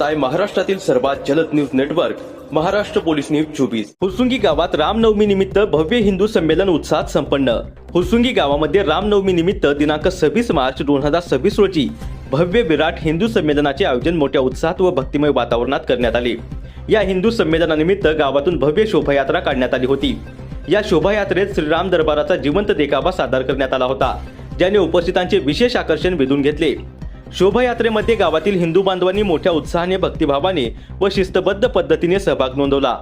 पाहताय महाराष्ट्रातील सर्वात जलद news network Maharashtra police news 24। Fursungi गावात रामनवमी निमित्त भव्य हिंदू संमेलन उत्साहात संपन्न। फुरसुंगी गावामध्ये रामनवमी निमित्त दिनांक 26 मार्च 2026 रोजी भव्य विराट हिंदू संमेलनाचे आयोजन मोठ्या उत्साहात व भक्तिमय वातावरणात करण्यात आले। या हिंदू संमेलनानिमित्त गावातून भव्य शोभायात्रा काढण्यात आली होती। या शोभायात्रेत श्रीराम दरबाराचा जिवंत देखावा सादर करण्यात आला होता, ज्याने उपस्थितांचे विशेष आकर्षण वेधून घेतले। शोभायात्रेमध्ये गावातील हिंदू बांधवांनी मोठ्या उत्साहाने, भक्तिभावाने व शिस्तबद्ध पद्धतीने सहभाग नोंदवला।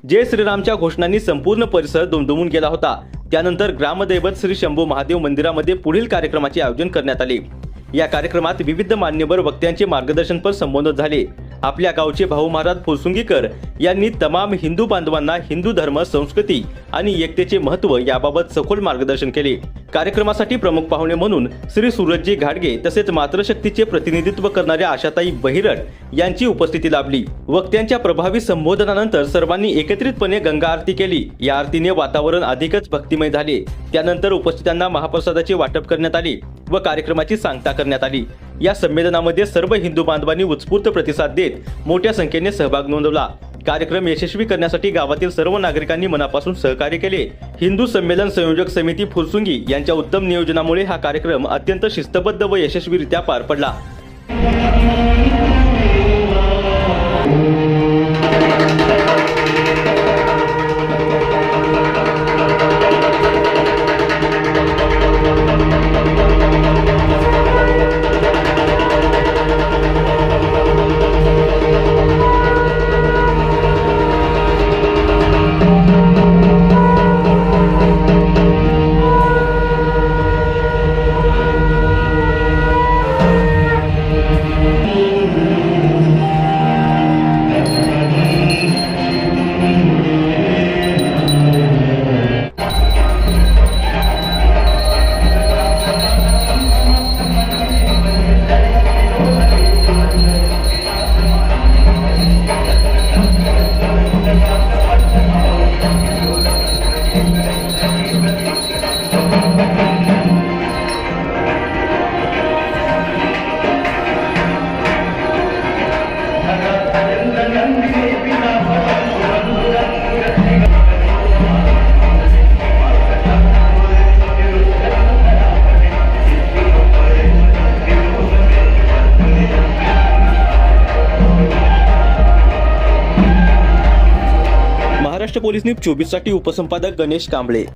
जय श्रीरामच्या घोषणांनी संपूर्ण परिसर दुमदुमून गेला होता। त्यानंतर ग्रामदैवत श्री शंभू महादेव मंदिरामध्ये पुढील कार्यक्रमाचे आयोजन करण्यात आले। या कार्यक्रमात विविध मान्यवर वक्त्यांचे मार्गदर्शनपर संबोधन झाले। आपल्या गावचे भाऊ महाराज फुरसुंगीकर यांनी तमाम हिंदू बांधवांना हिंदू धर्म, संस्कृती आणि एकतेचे महत्त्व याबाबत सखोल मार्गदर्शन केले। कार्यक्रमासाठी प्रमुख पाहुणे म्हणून श्री सूरजजी घाडगे तसेच मातृशक्तीचे प्रतिनिधित्व करणाऱ्या आशाताई बहिरड यांची उपस्थिती लाभली। वक्त्यांच्या प्रभावी संबोधनानंतर सर्वांनी एकत्रितपणे गंगा आरती केली। या आरतीने वातावरण अधिकच भक्तिमय झाले। त्यानंतर उपस्थितांना महाप्रसादाचे वाटप करण्यात आले व कार्यक्रमाची सांगता करण्यात आली। या संमेलनामध्ये सर्व हिंदू बांधवांनी उत्स्फूर्त प्रतिसाद देत मोठ्या संख्येने सहभाग नोंदवला। कार्यक्रम यशस्वी करण्यासाठी गावातील सर्व नागरिकांनी मनापासून सहकार्य केले। हिंदू संमेलन संयोजक समिती फुरसुंगी यांच्या उत्तम नियोजनामुळे हा कार्यक्रम अत्यंत शिस्तबद्ध व यशस्वीरित्या पार पडला। महाराष्ट्र पोलीस न्यूज 24 साठी उपसंपादक गणेश कांबळे।